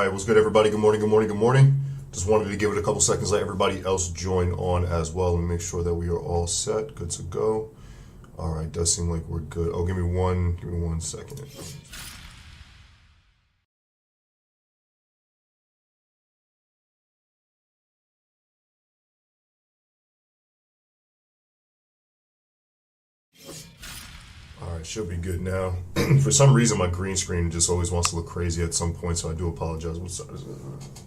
What's good, everybody? Good morning, good morning, good morning. Just wanted to give it a couple seconds, let everybody else join on as well and make sure that we are all set, good to go. All right, does seem like we're good. Oh, give me one second. All right, should be good now. For some reason, my green screen just always wants to look crazy at some point, so I do apologize. What side is it?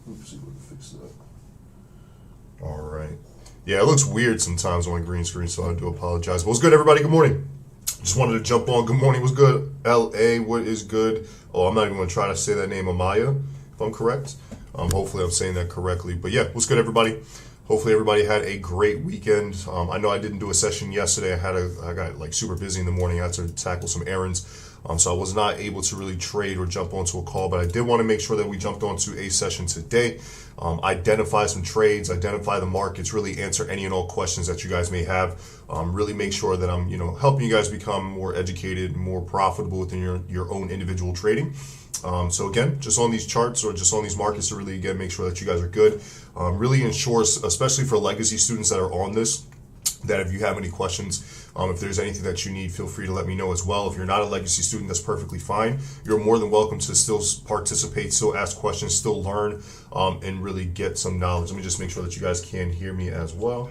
Let's see if we can fix that. All right. Yeah, it looks weird sometimes on my green screen, so I do apologize. What's good, everybody? Good morning. Just wanted to jump on. Good morning. What's good? LA, what is good? Oh, I'm not even going to try to say that name, Amaya, if I'm correct. Hopefully I'm saying that correctly. But yeah, what's good, everybody? Hopefully everybody had a great weekend. I know I didn't do a session yesterday. I got like super busy in the morning. I had to tackle some errands. So I was not able to really trade or jump onto a call, but I did want to make sure that we jumped onto a session today. Identify some trades, identify the markets, really answer any and all questions that you guys may have. Really make sure that I'm, helping you guys become more educated, more profitable within your own individual trading. So again, just on these charts or just on these markets to really, again, make sure that you guys are good. Really ensures, especially for legacy students that are on this, that if you have any questions, if there's anything that you need, feel free to let me know as well. If you're not a legacy student, that's perfectly fine. You're more than welcome to still participate, still ask questions, still learn, and really get some knowledge. Let me just make sure that you guys can hear me as well.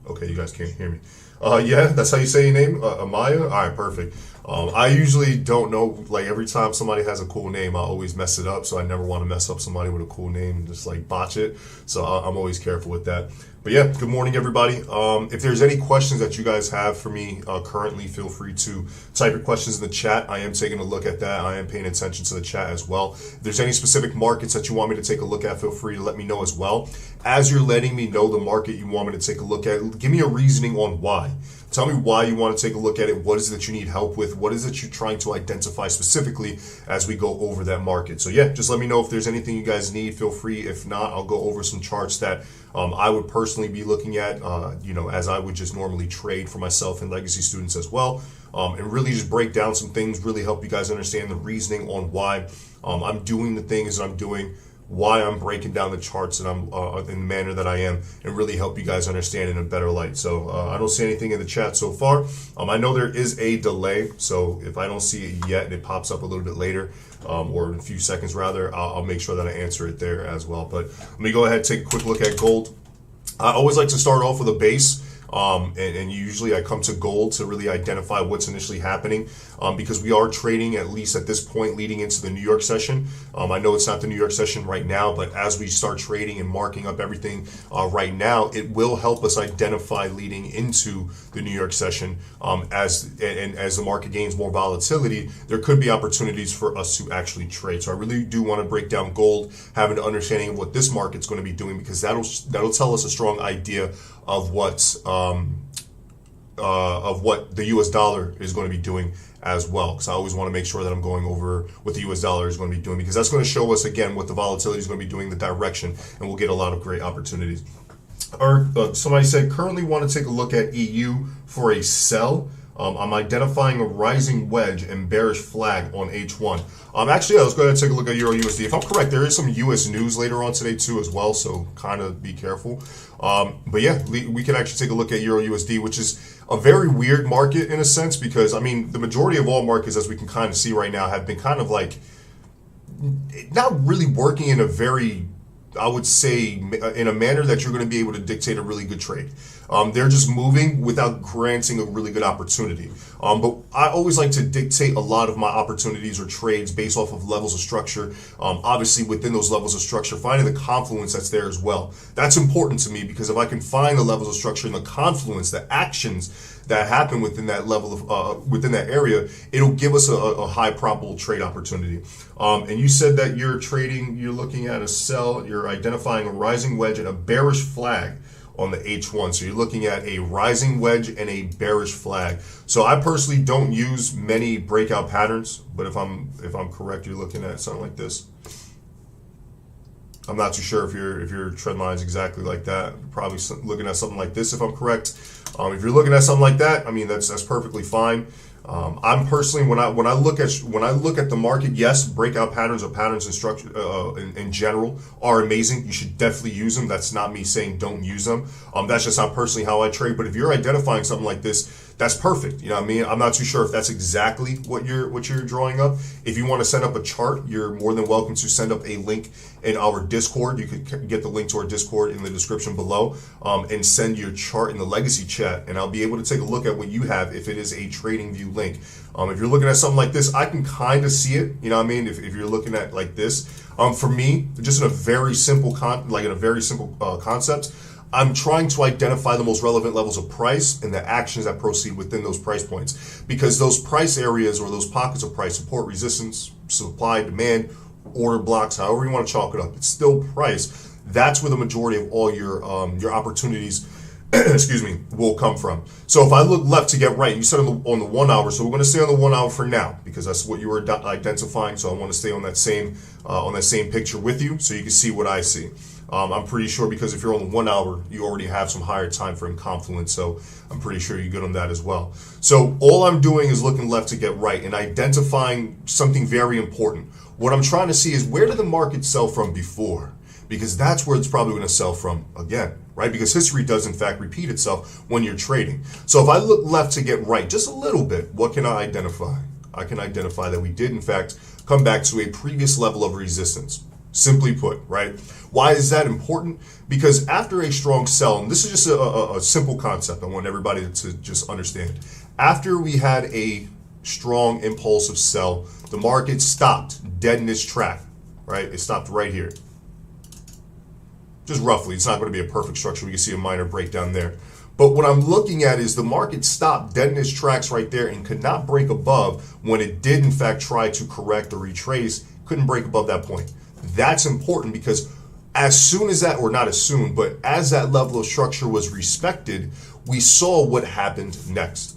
Okay, you guys can't hear me. Yeah, that's how you say your name, Amaya? All right, perfect. I usually don't know, like every time somebody has a cool name, I always mess it up. So I never want to mess up somebody with a cool name and just like botch it. So I'm always careful with that. But yeah, good morning, everybody. If there's any questions that you guys have for me currently, feel free to type your questions in the chat. I am taking a look at that. I am paying attention to the chat as well. If there's any specific markets that you want me to take a look at, feel free to let me know as well. As you're letting me know the market you want me to take a look at, give me a reasoning on why. Tell me why you want to take a look at it. What is it that you need help with? What is it you're trying to identify specifically as we go over that market? So yeah, just let me know if there's anything you guys need. Feel free. If not, I'll go over some charts that I would personally personally be looking at, as I would just normally trade for myself and legacy students as well. And really just break down some things, really help you guys understand the reasoning on why I'm doing the things that I'm doing, why I'm breaking down the charts and I'm in the manner that I am, and really help you guys understand in a better light. So I don't see anything in the chat so far. I know there is a delay, so if I don't see it yet and it pops up a little bit later, or in a few seconds rather, I'll make sure that I answer it there as well. But let me go ahead and take a quick look at gold. I always like to start off with a base. And usually I come to gold to really identify what's initially happening, because we are trading, at least at this point, leading into the New York session. I know it's not the New York session right now, but as we start trading and marking up everything right now, it will help us identify leading into the New York session. As the market gains more volatility, there could be opportunities for us to actually trade. So I really do want to break down gold, have an understanding of what this market's going to be doing, because that'll tell us a strong idea of what the US dollar is going to be doing as well, because I always want to make sure that I'm going over what the US dollar is going to be doing, because that's going to show us again what the volatility is going to be doing, the direction, and we'll get a lot of great opportunities. Somebody said currently want to take a look at EU for a sell. I'm identifying a rising wedge and bearish flag on H1. Actually, let's go ahead and take a look at Euro USD. If I'm correct, there is some US news later on today too as well, so kind of be careful. But yeah, we can actually take a look at Euro USD, which is a very weird market in a sense, because I mean, the majority of all markets, as we can kind of see right now, have been kind of like not really working in a very, I would say, in a manner that you're going to be able to dictate a really good trade. They're just moving without granting a really good opportunity. But I always like to dictate a lot of my opportunities or trades based off of levels of structure. Obviously, within those levels of structure, finding the confluence that's there as well. That's important to me, because if I can find the levels of structure and the confluence, the actions that happen within that level of within that area, it'll give us a high probable trade opportunity. And you said that you're looking at a sell, you're identifying a rising wedge and a bearish flag on the H1. So you're looking at a rising wedge and a bearish flag. So I personally don't use many breakout patterns, but if I'm correct, you're looking at something like this. I'm not too sure if your trend line is exactly like that. You're probably looking at something like this if I'm correct. If you're looking at something like that, I mean, that's perfectly fine. I'm personally, when I look at the market, yes, breakout patterns or patterns in structure in general are amazing. You should definitely use them. That's not me saying don't use them. That's just not personally how I trade. But if you're identifying something like this, that's perfect. You know what I mean? I'm not too sure if that's exactly what you're drawing up. If you want to send up a chart, you're more than welcome to send up a link in our Discord. You could get the link to our Discord in the description below, and send your chart in the legacy chat, and I'll be able to take a look at what you have if it is a trading view link. If you're looking at something like this, I can kind of see it. You know what I mean? If you're looking at like this, for me, just in a very simple concept, I'm trying to identify the most relevant levels of price and the actions that proceed within those price points, because those price areas or those pockets of price, support, resistance, supply, demand, order blocks, however you want to chalk it up, it's still price. That's where the majority of all your opportunities excuse me, will come from. So if I look left to get right, you said on the 1 hour, so we're going to stay on the 1 hour for now, because that's what you were identifying. So I want to stay on that same picture with you, so you can see what I see. I'm pretty sure, because if you're on the 1 hour, you already have some higher time frame confluence, so I'm pretty sure you're good on that as well. So all I'm doing is looking left to get right and identifying something very important. What I'm trying to see is, where did the market sell from before? Because that's where it's probably going to sell from again, right? Because history does in fact repeat itself when you're trading. So if I look left to get right just a little bit, what can I identify? I can identify that we did in fact come back to a previous level of resistance. Simply put, right? Why is that important? Because after a strong sell, and this is just a simple concept I want everybody to just understand. After we had a strong impulsive sell, the market stopped dead in its track, right? It stopped right here. Just roughly, it's not going to be a perfect structure. We can see a minor breakdown there. But what I'm looking at is the market stopped dead in its tracks right there and could not break above when it did in fact try to correct or retrace, couldn't break above that point. That's important, because as soon as that, or not as soon, but as that level of structure was respected, we saw what happened next.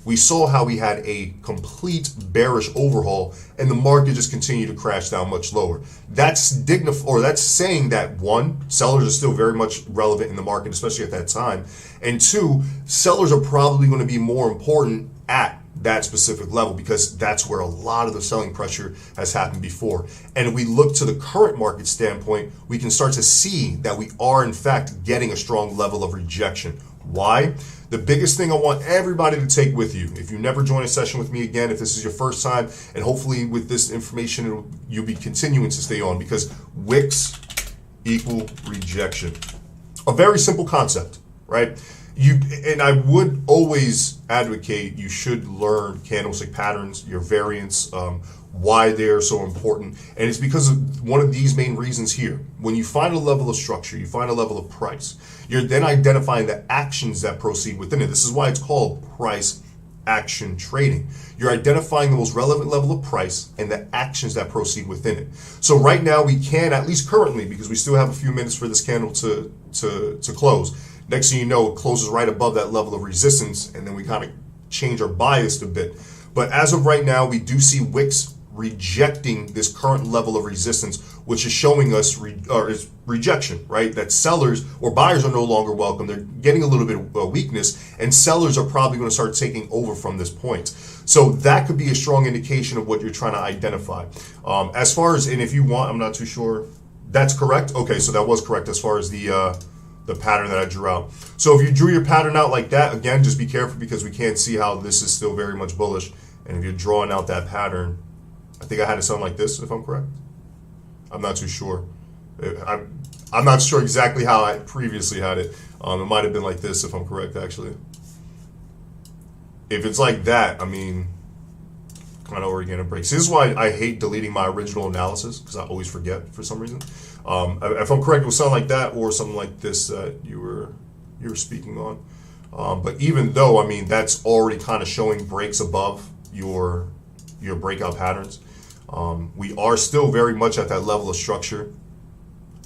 we saw how we had a complete bearish overhaul and the market just continued to crash down much lower. That's saying that one, sellers are still very much relevant in the market, especially at that time. And two, sellers are probably going to be more important at that specific level because that's where a lot of the selling pressure has happened before. And if we look to the current market standpoint, we can start to see that we are in fact getting a strong level of rejection. Why? The biggest thing I want everybody to take with you, if you never join a session with me again, if this is your first time, and hopefully with this information, you'll be continuing to stay on, because wicks equal rejection. A very simple concept, right? And I would always advocate you should learn candlestick patterns, your variants, why they're so important. And it's because of one of these main reasons here. When you find a level of structure, you find a level of price, you're then identifying the actions that proceed within it. This is why it's called price action trading. You're identifying the most relevant level of price and the actions that proceed within it. So right now we can, at least currently, because we still have a few minutes for this candle to close. Next thing you know, it closes right above that level of resistance, and then we kind of change our bias a bit. But as of right now, we do see wicks rejecting this current level of resistance, which is showing us rejection, right? That sellers or buyers are no longer welcome. They're getting a little bit of weakness, and sellers are probably going to start taking over from this point. So that could be a strong indication of what you're trying to identify. As far as, and if you want, I'm not too sure. That's correct. Okay, so that was correct as far as the pattern that I drew out. So if you drew your pattern out like that, again, just be careful because we can't see how this is still very much bullish. And if you're drawing out that pattern, I think I had it sound like this, if I'm correct. I'm not too sure. I'm not sure exactly how I previously had it. It might have been like this, if I'm correct, actually. If it's like that, I mean, kind of organic breaks. This is why I hate deleting my original analysis, because I always forget for some reason. If I'm correct, it would sound like that or something like this that you were speaking on. But even though, I mean, that's already kind of showing breaks above your breakout patterns, we are still very much at that level of structure.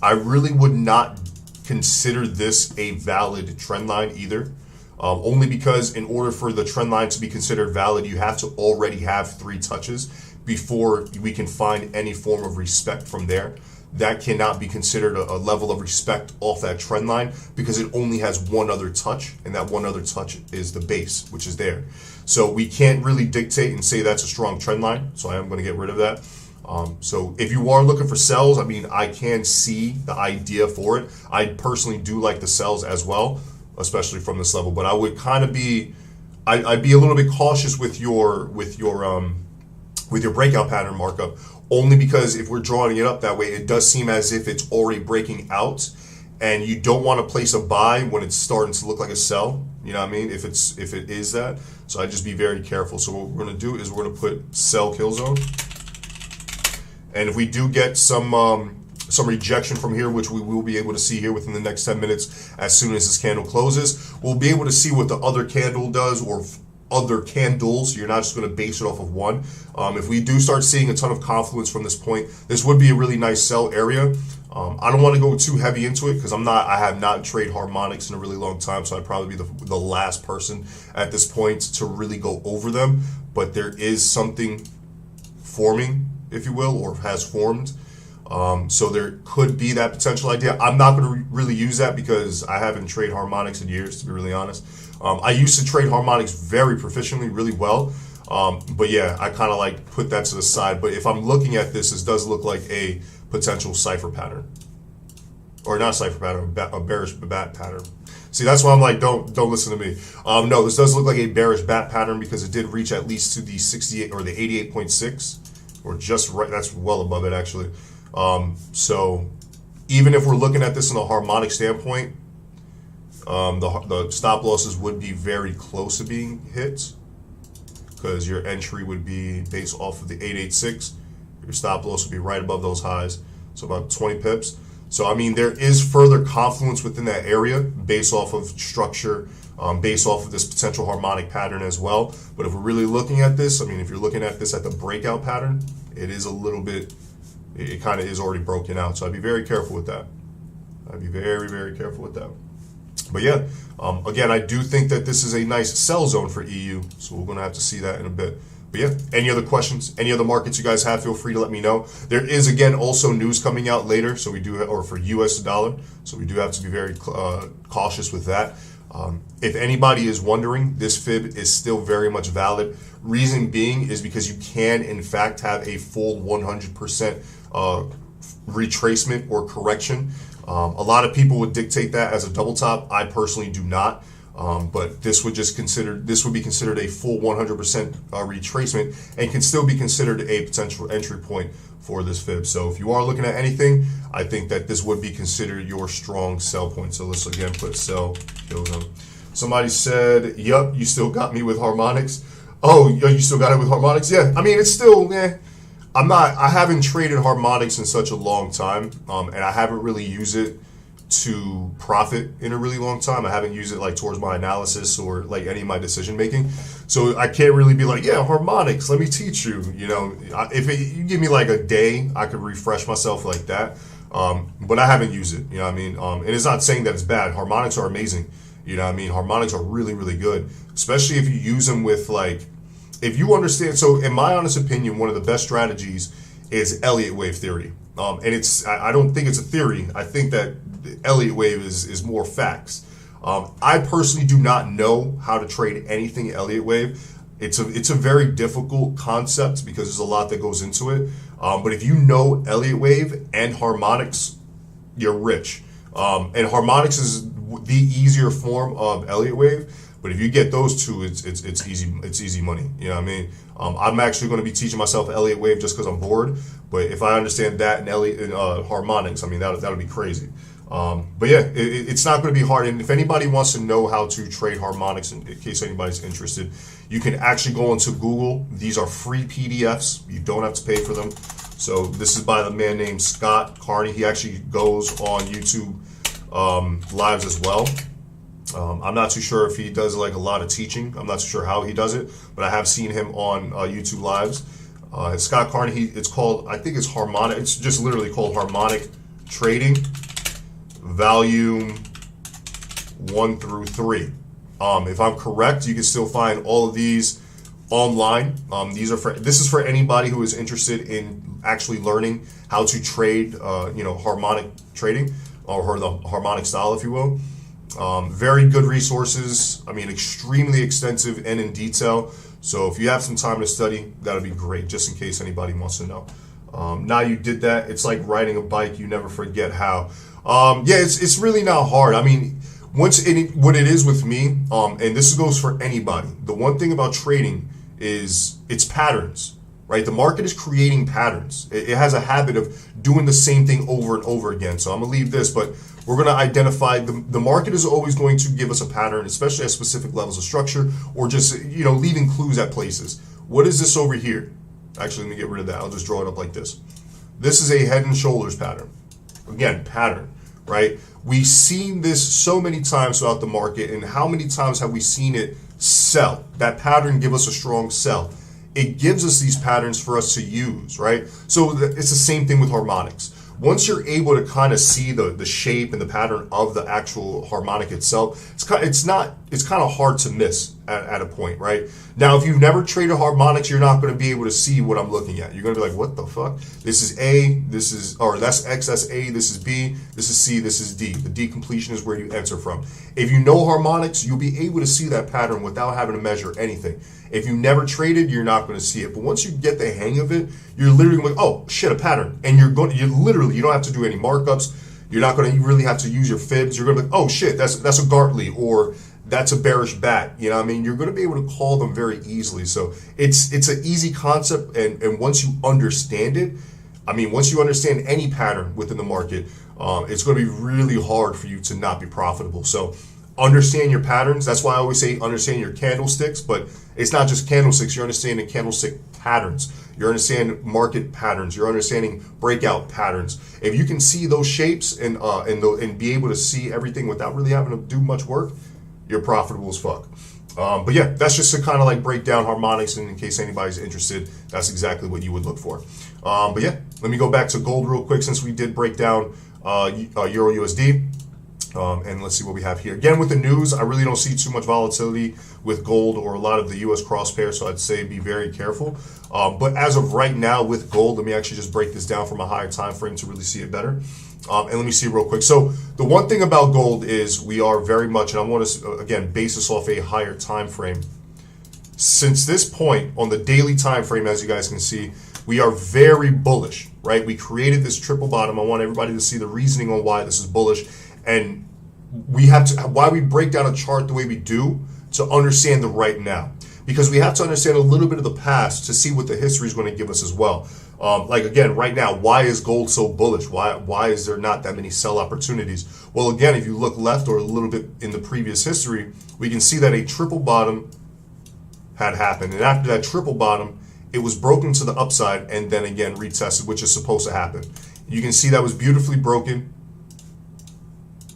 I really would not consider this a valid trend line either. Only because in order for the trend line to be considered valid, you have to already have 3 touches before we can find any form of respect from there. That cannot be considered a level of respect off that trend line because it only has one other touch, and that one other touch is the base, which is there. So we can't really dictate and say that's a strong trend line, so I am going to get rid of that. So if you are looking for sells, I mean, I can see the idea for it. I personally do like the sells as well, especially from this level, but I would kind of be, I'd be a little bit cautious with your breakout pattern markup, only because if we're drawing it up that way, it does seem as if it's already breaking out, and you don't want to place a buy when it's starting to look like a sell. You know what I mean? If it is that, so I'd just be very careful. So what we're going to do is we're going to put sell kill zone, and if we do get some rejection from here, which we will be able to see here within the next 10 minutes as soon as this candle closes, we'll be able to see what the other candle does, or other candles. You're not just going to base it off of one. If we do start seeing a ton of confluence from this point, this would be a really nice sell area. I don't want to go too heavy into it because I have not traded harmonics in a really long time, so I'd probably be the last person at this point to really go over them. But there is something forming, if you will, or has formed. So there could be that potential idea. I'm not going to really use that because I haven't traded harmonics in years, to be really honest. I used to trade harmonics very proficiently, really well. But yeah, I kind of like put that to the side. But if I'm looking at this, this does look like a potential cipher pattern. Or not a cipher pattern, a bearish bat pattern. See, that's why I'm like, don't listen to me. No, this does look like a bearish bat pattern because it did reach at least to the 68 or the 88.6, or just right. That's well above it actually. So even if we're looking at this in a harmonic standpoint, the stop losses would be very close to being hit because your entry would be based off of the 886. Your stop loss would be right above those highs, so about 20 pips. So I mean, there is further confluence within that area based off of structure, based off of this potential harmonic pattern as well. But if we're really looking at this, I mean, if you're looking at this at the breakout pattern, it is a little bit, it kind of is already broken out. So I'd be very careful with that. I'd be very, very careful with that. But yeah, again, I do think that this is a nice sell zone for EU, so we're going to have to see that in a bit. But yeah, any other questions, any other markets you guys have, feel free to let me know. There is, again, also news coming out later, so we do, or for US dollar, so we do have to be very cautious with that. If anybody is wondering, this fib is still very much valid. Reason being is because you can, in fact, have a full 100% retracement or correction. A lot of people would dictate that as a double top. I personally do not. But this would be considered a full 100% retracement and can still be considered a potential entry point for this fib. So if you are looking at anything, I think that this would be considered your strong sell point. So let's again put sell. Somebody said, "Yup, you still got me with harmonics." Oh, you still got it with harmonics? Yeah, I mean it's still. I haven't traded harmonics in such a long time, and I haven't really used it to profit in a really long time. I haven't used it like towards my analysis or like any of my decision making. So I can't really be like, yeah, harmonics, let me teach you. You know, you give me like a day, I could refresh myself like that. But I haven't used it, you know what I mean? And it's not saying that it's bad. Harmonics are amazing. You know what I mean? Harmonics are really, really good, especially if you use them with like, if you understand. So in my honest opinion, one of the best strategies is Elliott wave theory. And I don't think it's a theory. I think that Elliott wave is more facts. I personally do not know how to trade anything Elliott wave. It's a very difficult concept because there's a lot that goes into it. But if you know Elliott wave and harmonics, you're rich. And harmonics is the easier form of Elliott wave. But if you get those two, it's easy. It's easy money. You know what I mean? I'm actually going to be teaching myself Elliott wave just because I'm bored. But if I understand that and harmonics, I mean that'll be crazy. But yeah, it's not going to be hard. And if anybody wants to know how to trade harmonics, in case anybody's interested, you can actually go into Google. These are free PDFs. You don't have to pay for them. So this is by the man named Scott Carney. He actually goes on YouTube lives as well. I'm not too sure if he does like a lot of teaching. I'm not too sure how he does it, but I have seen him on YouTube lives. Scott Carney, it's called, I think it's harmonic. It's just literally called Harmonic Trading, Volume 1 through 3. If I'm correct, you can still find all of these online. This is for anybody who is interested in actually learning how to trade, harmonic trading or the harmonic style, if you will. Very good resources. I mean, extremely extensive and in detail. So if you have some time to study, that'll be great, just in case anybody wants to know. Now you did that. It's like riding a bike. You never forget how. Yeah, it's really not hard. I mean, what it is with me, and this goes for anybody, the one thing about trading is it's patterns, right? The market is creating patterns. It has a habit of doing the same thing over and over again. So I'm going to leave this, but we're going to identify the market is always going to give us a pattern, especially at specific levels of structure, or just, leaving clues at places. What is this over here? Actually, let me get rid of that. I'll just draw it up like this. This is a head and shoulders pattern. Again, pattern, right? We've seen this so many times throughout the market, and how many times have we seen it sell? That pattern give us a strong sell. It gives us these patterns for us to use, right? So it's the same thing with harmonics. Once you're able to kind of see the shape and the pattern of the actual harmonic itself, it's kind of hard to miss at a point, right? Now, if you've never traded harmonics, you're not going to be able to see what I'm looking at. You're going to be like, what the fuck? This is A, that's X, that's A, this is B, this is C, this is D. The D completion is where you enter from. If you know harmonics, you'll be able to see that pattern without having to measure anything. If you never traded, you're not going to see it. But once you get the hang of it, you're literally going, oh shit, a pattern. And you don't have to do any markups. You're not going to really have to use your fibs. You're going to be like, oh shit, that's a Gartley, or that's a bearish bat. You know what I mean? You're going to be able to call them very easily. So it's an easy concept. And once you understand it, once you understand any pattern within the market, it's going to be really hard for you to not be profitable. So understand your patterns. That's why I always say understand your candlesticks, but it's not just candlesticks. You're understanding candlestick patterns. You're understanding market patterns. You're understanding breakout patterns. If you can see those shapes and be able to see everything without really having to do much work, you're profitable as fuck. But yeah, that's just to kind of like break down harmonics, and in case anybody's interested, that's exactly what you would look for. But yeah, let me go back to gold real quick since we did break down Euro USD. And let's see what we have here. Again, with the news, I really don't see too much volatility with gold or a lot of the U.S. crosspair, so I'd say be very careful. But as of right now with gold, let me actually just break this down from a higher time frame to really see it better. And let me see real quick. So the one thing about gold is we are very much, and I want to, again, base this off a higher time frame. Since this point on the daily time frame, as you guys can see, we are very bullish, right? We created this triple bottom. I want everybody to see the reasoning on why this is bullish. And we have to, why we break down a chart the way we do to understand the right now. Because we have to understand a little bit of the past to see what the history is going to give us as well. Like again, right now, why is gold so bullish? Why is there not that many sell opportunities? Well, again, if you look left or a little bit in the previous history, we can see that a triple bottom had happened. And after that triple bottom, it was broken to the upside and then again retested, which is supposed to happen. You can see that was beautifully broken,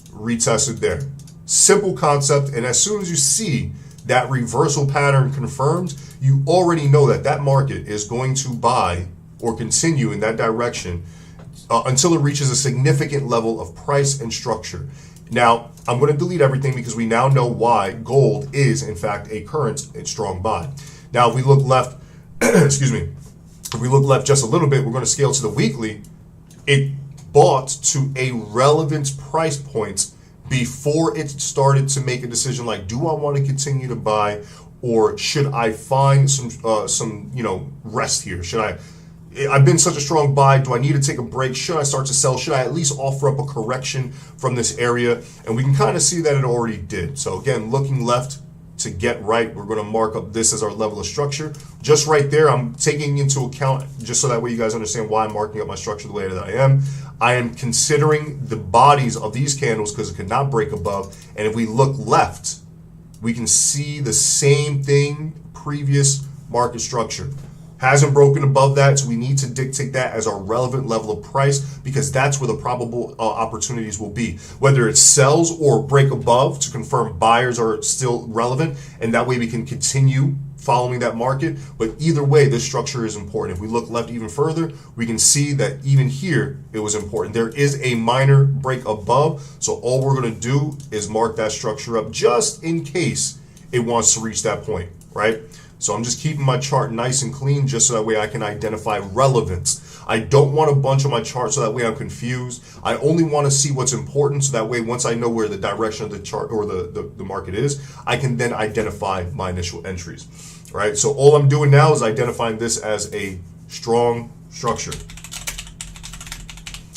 retested there. Simple concept, and as soon as you see that reversal pattern confirmed, you already know that that market is going to buy or continue in that direction until it reaches a significant level of price and structure. Now, I'm going to delete everything because we now know why gold is, in fact, a current and strong buy. Now, if we look left, excuse me, if we look left just a little bit, we're going to scale to the weekly. It bought to a relevant price point before it started to make a decision like, do I want to continue to buy, or should I find some rest here? I've been such a strong buy. Do I need to take a break? Should I start to sell? Should I at least offer up a correction from this area? And we can kind of see that it already did. So again, looking left to get right, we're going to mark up this as our level of structure. Just right there, I'm taking into account, just so that way you guys understand why I'm marking up my structure the way that I am. I am considering the bodies of these candles because it could not break above. And if we look left, we can see the same thing, previous market structure. Hasn't broken above that, so we need to dictate that as our relevant level of price because that's where the probable opportunities will be. Whether it sells or break above to confirm buyers are still relevant, and that way we can continue following that market. But either way, this structure is important. If we look left even further, we can see that even here, it was important. There is a minor break above, so all we're going to do is mark that structure up just in case it wants to reach that point, right? So I'm just keeping my chart nice and clean just so that way I can identify relevance. I don't want a bunch on my chart so that way I'm confused. I only want to see what's important so that way once I know where the direction of the chart or the market is, I can then identify my initial entries. All right, so all I'm doing now is identifying this as a strong structure.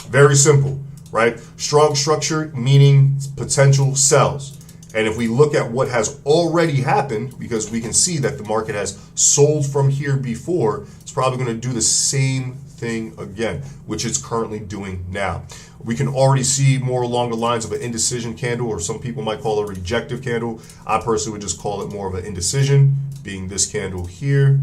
Very simple, right? Strong structure meaning potential sells. And if we look at what has already happened, because we can see that the market has sold from here before, it's probably going to do the same thing again, which it's currently doing now. We can already see more along the lines of an indecision candle, or some people might call it a rejective candle. I personally would just call it more of an indecision, being this candle here.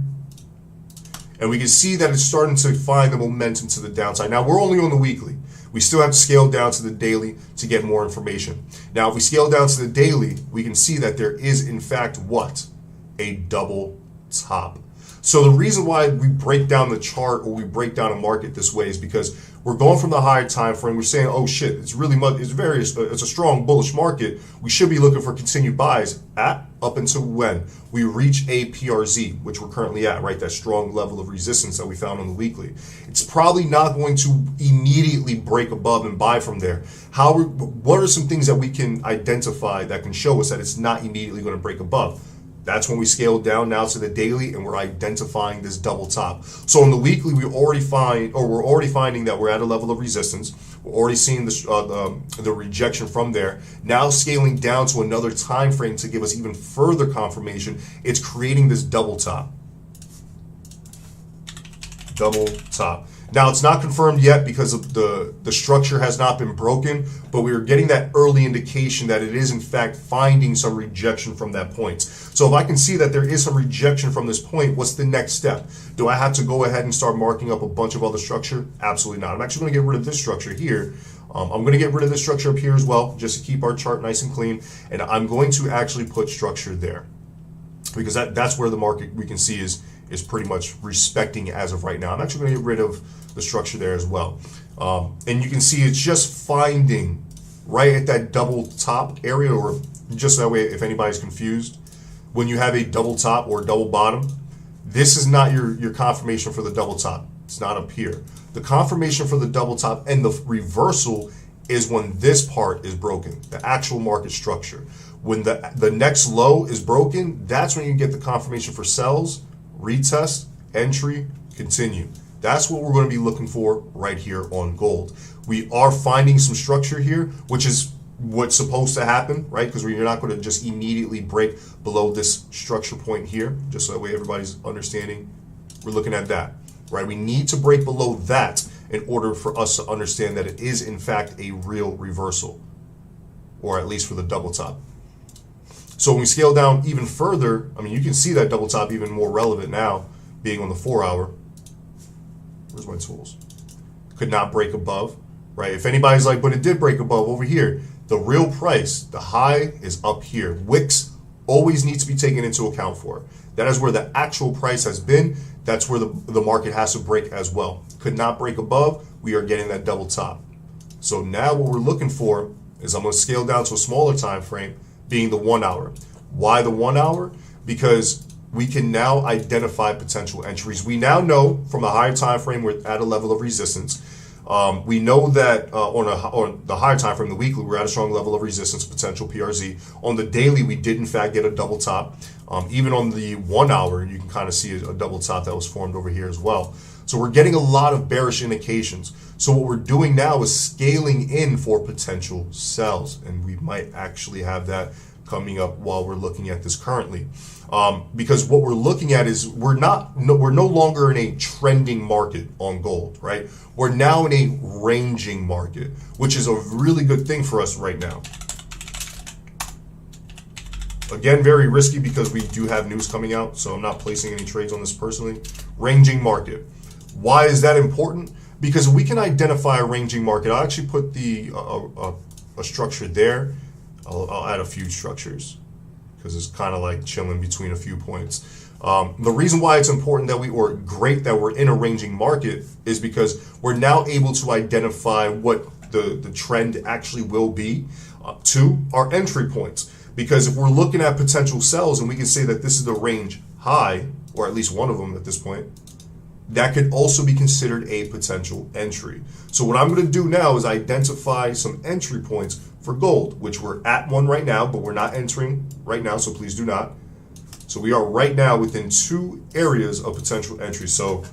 And we can see that it's starting to find the momentum to the downside. Now, we're only on the weekly. We still have to scale down to the daily to get more information. Now, if we scale down to the daily, we can see that there is, in fact, what? A double top. So the reason why we break down the chart or we break down a market this way is because we're going from the higher time frame. We're saying, oh shit, it's a strong bullish market. We should be looking for continued buys up until when we reach a PRZ, which we're currently at, right? That strong level of resistance that we found on the weekly. It's probably not going to immediately break above and buy from there. What are some things that we can identify that can show us that it's not immediately going to break above? That's when we scale down now to the daily and we're identifying this double top. So on the weekly, we're already finding that we're at a level of resistance. We're already seeing the rejection from there. Now scaling down to another time frame to give us even further confirmation, it's creating this double top. Double top. Now it's not confirmed yet because of the structure has not been broken, but we are getting that early indication that it is in fact finding some rejection from that point. So if I can see that there is some rejection from this point, what's the next step? Do I have to go ahead and start marking up a bunch of other structure? Absolutely not. I'm actually going to get rid of this structure here. I'm going to get rid of this structure up here as well, just to keep our chart nice and clean. And I'm going to actually put structure there because that's where the market we can see is pretty much respecting as of right now. I'm actually going to get rid of the structure there as well. And you can see it's just finding right at that double top area, or just that way if anybody's confused, when you have a double top or double bottom, this is not your confirmation for the double top. It's not up here. The confirmation for the double top and the reversal is when this part is broken, the actual market structure. When the next low is broken, that's when you get the confirmation for sells, retest, entry, continue. That's what we're going to be looking for right here on gold. We are finding some structure here, which is what's supposed to happen, right? Because you're not going to just immediately break below this structure point here, just so that way everybody's understanding. We're looking at that, right? We need to break below that in order for us to understand that it is in fact a real reversal, or at least for the double top. So when we scale down even further, I mean, you can see that double top even more relevant now, being on the 4 hour. Where's my tools? Could not break above, right? If anybody's like, but it did break above over here, the real price, the high is up here. Wicks always needs to be taken into account for. That is where the actual price has been. That's where the market has to break as well. Could not break above, we are getting that double top. So now what we're looking for is, I'm going to scale down to a smaller time frame, being the 1 hour. Why the 1 hour? Because we can now identify potential entries. We now know from a higher time frame we're at a level of resistance. We know that on the higher time frame, the weekly, we're at a strong level of resistance, potential PRZ. On the daily, we did in fact get a double top. Even on the 1 hour, you can kind of see a double top that was formed over here as well. So we're getting a lot of bearish indications. So what we're doing now is scaling in for potential sells, and we might actually have that coming up while we're looking at this currently. Because what we're looking at is we're no longer in a trending market on gold, right? We're now in a ranging market, which is a really good thing for us right now. Again, very risky because we do have news coming out, so I'm not placing any trades on this personally. Ranging market. Why is that important? Because we can identify a ranging market. I'll actually put a structure there. I'll add a few structures because it's kind of like chilling between a few points. The reason why it's important that or great that we're in a ranging market is because we're now able to identify what the trend actually will be to our entry points. Because if we're looking at potential sells and we can say that this is the range high, or at least one of them at this point, that could also be considered a potential entry. So what I'm going to do now is identify some entry points for gold, which we're at one right now, but we're not entering right now, so please do not. So we are right now within two areas of potential entry. So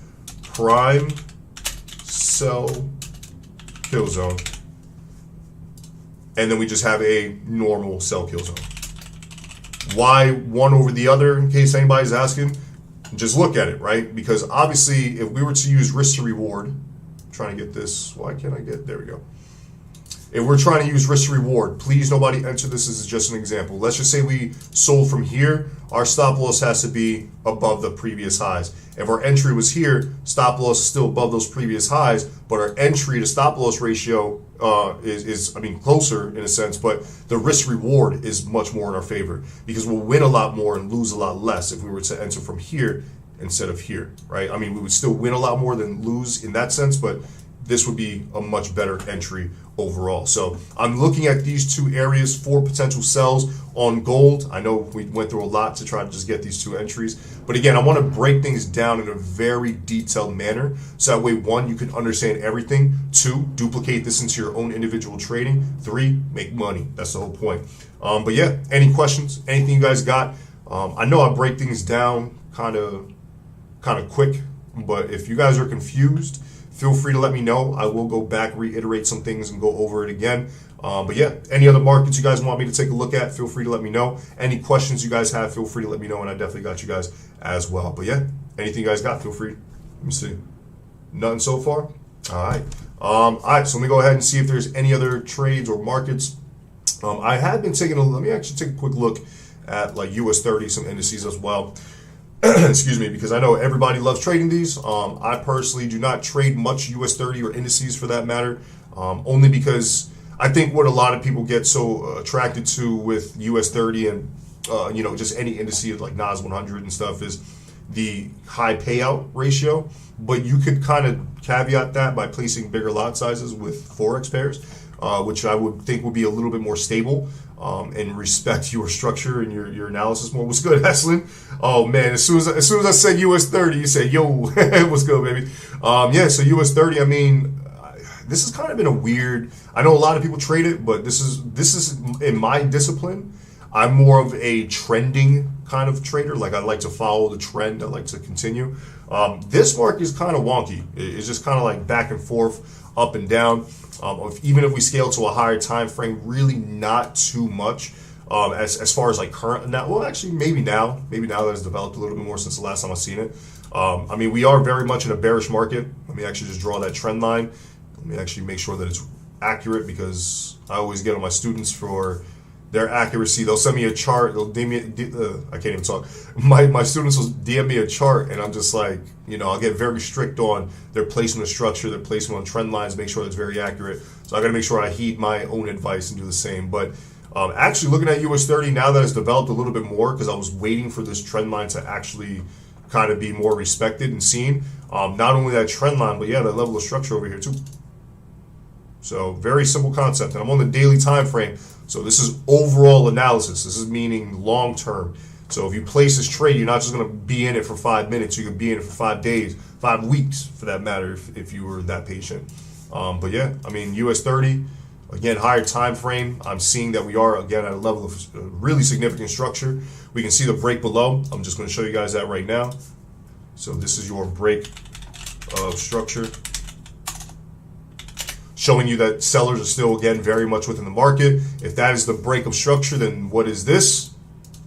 prime sell kill zone, and then we just have a normal sell kill zone. Why one over the other, in case anybody's asking? Just look at it, right? Because obviously, if we were to use risk to reward, I'm trying to get this, why can't I get, there we go. If we're trying to use risk to reward, please nobody enter this as just an example. Let's just say we sold from here, our stop loss has to be above the previous highs. If our entry was here, stop loss is still above those previous highs, but our entry to stop loss ratio is closer in a sense, but the risk reward is much more in our favor because we'll win a lot more and lose a lot less if we were to enter from here instead of here, right? I mean, we would still win a lot more than lose in that sense, but this would be a much better entry overall. So I'm looking at these two areas for potential sells on gold. I know we went through a lot to try to just get these two entries, but again, I want to break things down in a very detailed manner so that way, one, you can understand everything, two, duplicate this into your own individual trading, three, make money. That's the whole point. But yeah, any questions, anything you guys got? I know I break things down kind of quick, but if you guys are confused, feel free to let me know. I will go back, reiterate some things, and go over it again. But yeah, any other markets you guys want me to take a look at, feel free to let me know. Any questions you guys have, feel free to let me know, and I definitely got you guys as well. But yeah, anything you guys got, feel free. Let me see. Nothing so far? All right. All right, so let me go ahead and see if there's any other trades or markets. I had been taking let me actually take a quick look at like US30, some indices as well. Excuse me, because I know everybody loves trading these. I personally do not trade much US30 or indices for that matter, only because I think what a lot of people get so attracted to with US30 and just any indices like NAS 100 and stuff is the high payout ratio. But you could kind of caveat that by placing bigger lot sizes with Forex pairs. which I would think would be a little bit more stable and respect your structure and your analysis more. What's good, Heslin? Oh man, as soon as I said US30, you said, yo, what's good, baby? Yeah, so US30, I mean, this has kind of been a weird, I know a lot of people trade it, but this is in my discipline, I'm more of a trending kind of trader. Like I like to follow the trend. I like to continue. This market is kind of wonky. It's just kind of like back and forth, up and down. Even if we scale to a higher time frame, really not too much. As far as like current now, well, actually maybe now that it's developed a little bit more since the last time I've seen it. I mean, we are very much in a bearish market. Let me actually just draw that trend line. Let me actually make sure that it's accurate, because I always get on my students for their accuracy. They'll send me a chart. They'll DM me. I can't even talk. My students will DM me a chart, and I'm just like, you know, I'll get very strict on their placement of structure, their placement on trend lines, make sure it's very accurate. So I got to make sure I heed my own advice and do the same. But actually, looking at US30 now that it's developed a little bit more, because I was waiting for this trend line to actually kind of be more respected and seen. Not only that trend line, but yeah, that level of structure over here too. So very simple concept, and I'm on the daily time frame. So this is overall analysis. This is meaning long term. So if you place this trade, you're not just going to be in it for 5 minutes. You could be in it for 5 days, 5 weeks for that matter, if you were that patient. But yeah, I mean, US30, again, higher time frame. I'm seeing that we are, again, at a level of really significant structure. We can see the break below. I'm just going to show you guys that right now. So this is your break of structure, showing you that sellers are still, again, very much within the market. If that is the break of structure, then what is this?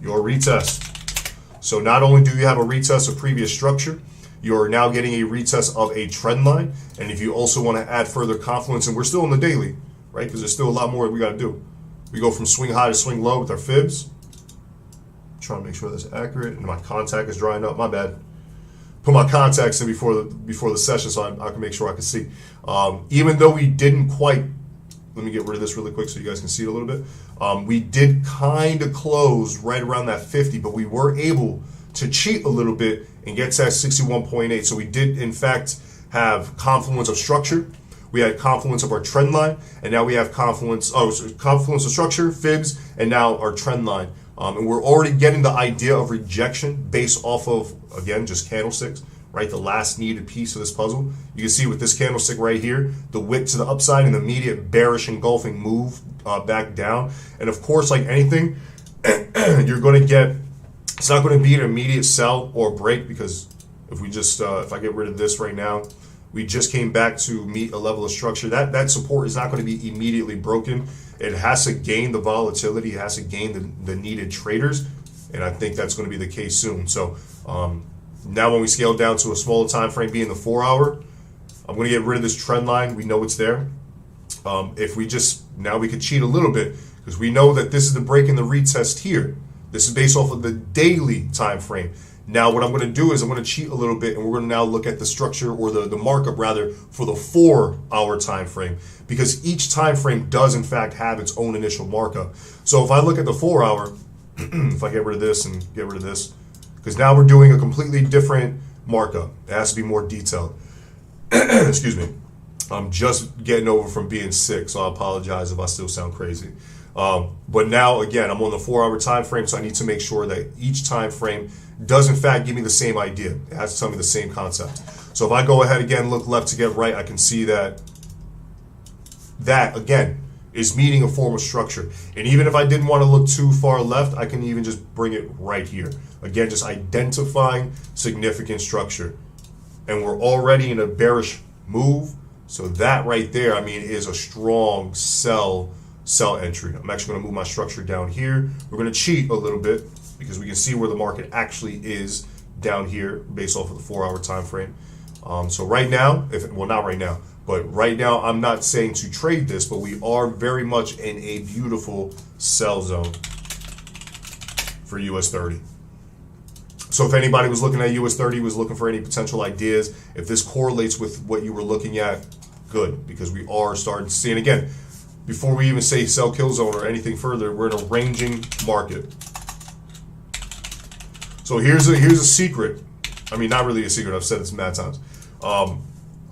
Your retest. So not only do you have a retest of previous structure, you're now getting a retest of a trend line. And if you also want to add further confluence, and we're still in the daily, right? Because there's still a lot more we got to do. We go from swing high to swing low with our fibs. Trying to make sure that's accurate. And my contact is drying up. My bad. Put my contacts in before the session so I can make sure I can see. Even though we didn't quite, let me get rid of this really quick so you guys can see it a little bit. We did kind of close right around that 50, but we were able to cheat a little bit and get to that 61.8. So we did, in fact, have confluence of structure. We had confluence of our trend line, and now we have confluence of structure, fibs, and now our trend line. And we're already getting the idea of rejection based off of, again, just candlesticks, right? The last needed piece of this puzzle. You can see with this candlestick right here, the wick to the upside and the immediate bearish engulfing move back down. And of course, like anything, you're going to get, it's not going to be an immediate sell or break, because if we just, if I get rid of this right now, we just came back to meet a level of structure. That support is not going to be immediately broken. It has to gain the volatility. It has to gain the needed traders. And I think that's going to be the case soon. So now when we scale down to a smaller time frame, being the 4 hour, I'm going to get rid of this trend line. We know it's there. If we just, now we could cheat a little bit, because we know that this is the break in the retest here. This is based off of the daily time frame. Now what I'm going to do is I'm going to cheat a little bit, and we're going to now look at the structure, or the markup rather, for the 4 hour time frame, because each time frame does in fact have its own initial markup. So if I look at the 4 hour, if I get rid of this and get rid of this, because now we're doing a completely different markup. It has to be more detailed. Excuse me. I'm just getting over from being sick, so I apologize if I still sound crazy. But now, again, I'm on the 4 hour time frame, so I need to make sure that each time frame does in fact give me the same idea. It has to tell me the same concept. So if I go ahead again, look left to get right, I can see that again is meeting a form of structure. And even if I didn't want to look too far left, I can even just bring it right here. Again, just identifying significant structure. And we're already in a bearish move. So that right there, I mean, is a strong sell entry. I'm actually going to move my structure down here. We're going to cheat a little bit, because we can see where the market actually is down here based off of the 4 hour time frame. So right now, well, not right now, but right now, I'm not saying to trade this, but we are very much in a beautiful sell zone for US30. So if anybody was looking at US30, was looking for any potential ideas, if this correlates with what you were looking at, good, because we are starting to see, and again, before we even say sell kill zone or anything further, we're in a ranging market. So here's a secret. I mean, not really a secret. I've said this mad times.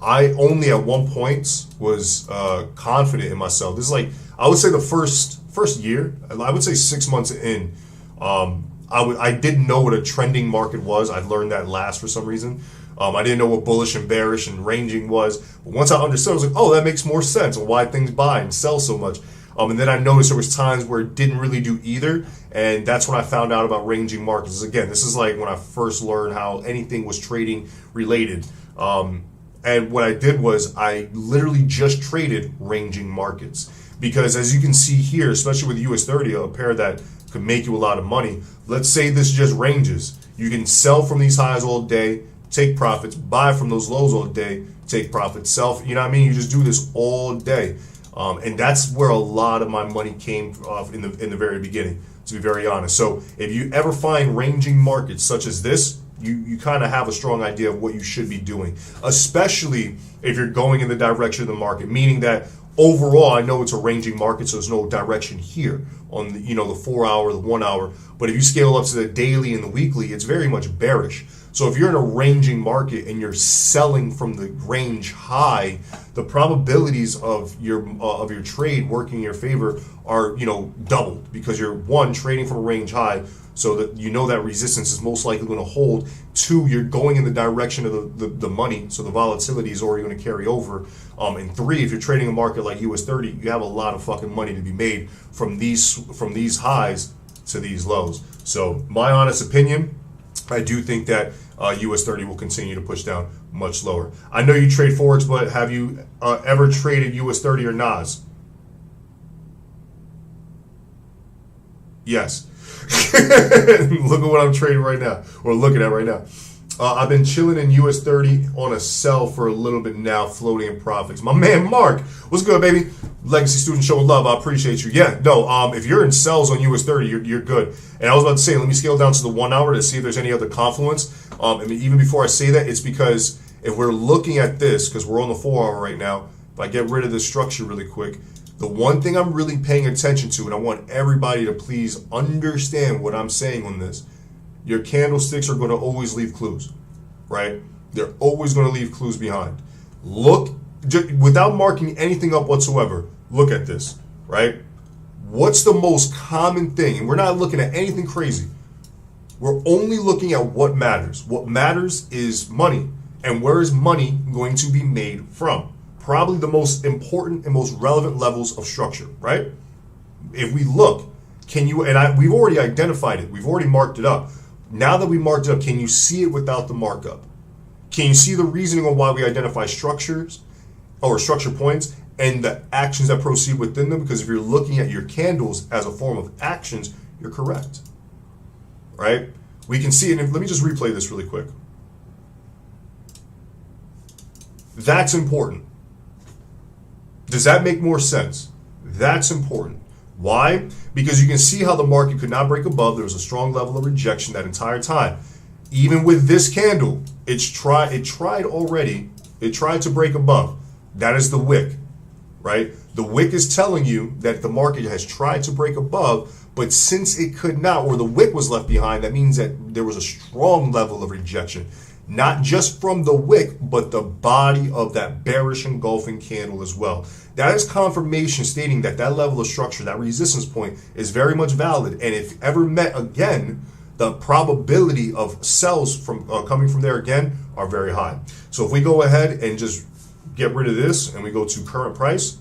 I only at one point was confident in myself. This is like, I would say the first year, I would say 6 months in, I didn't know what a trending market was. I learned that last for some reason. I didn't know what bullish and bearish and ranging was. But once I understood, I was like, oh, that makes more sense on why things buy and sell so much. And then I noticed there was times where it didn't really do either. And that's when I found out about ranging markets. Again, this is like when I first learned how anything was trading related. And what I did was I literally just traded ranging markets. Because as you can see here, especially with US30, a pair that could make you a lot of money. Let's say this just ranges. You can sell from these highs all day, take profits, buy from those lows all day, take profits, sell. You know what I mean? You just do this all day. And that's where a lot of my money came in the very beginning, to be very honest. So if you ever find ranging markets such as this, you kind of have a strong idea of what you should be doing, especially if you're going in the direction of the market, meaning that overall, I know it's a ranging market, so there's no direction here on the, the 4 hour, the 1 hour. But if you scale up to the daily and the weekly, it's very much bearish. So if you're in a ranging market and you're selling from the range high, the probabilities of your trade working in your favor are doubled, because you're, one, trading from a range high, so that that resistance is most likely going to hold. Two, you're going in the direction of the money, so the volatility is already going to carry over. And three, if you're trading a market like US30, you have a lot of fucking money to be made from these highs to these lows. So my honest opinion, I do think that US30 will continue to push down much lower. I know you trade Forex, but have you ever traded US30 or NAS? Yes. Look at what I'm trading right now, or looking at right now. I've been chilling in US30 on a sell for a little bit now, floating in profits. My man Mark, what's good, baby? Legacy student showing love. I appreciate you. Yeah, no, if you're in sells on US30, you're good. And I was about to say, let me scale down to the 1 hour to see if there's any other confluence. I mean, even before I say that, it's because if we're looking at this, because we're on the 4 hour right now, if I get rid of this structure really quick, the one thing I'm really paying attention to, and I want everybody to please understand what I'm saying on this, your candlesticks are going to always leave clues, right? They're always going to leave clues behind. Look, without marking anything up whatsoever, look at this, right? What's the most common thing? And we're not looking at anything crazy. We're only looking at what matters. What matters is money. And where is money going to be made from? Probably the most important and most relevant levels of structure, right? If we look, we've already identified it. We've already marked it up. Now that we marked it up, can you see it without the markup? Can you see the reasoning on why we identify structures or structure points and the actions that proceed within them? Because if you're looking at your candles as a form of actions, you're correct, right? We can see it. And let me just replay this really quick. That's important. Does that make more sense? That's important. Why? Because you can see how the market could not break above. There was a strong level of rejection that entire time. Even with this candle, it tried to break above. That is the wick, right? The wick is telling you that the market has tried to break above, but since it could not, or the wick was left behind, that means that there was a strong level of rejection. Not just from the wick, but the body of that bearish engulfing candle as well. That is confirmation stating that that level of structure, that resistance point, is very much valid. And if ever met again, the probability of sells from coming from there again are very high. So if we go ahead and just get rid of this and we go to current price,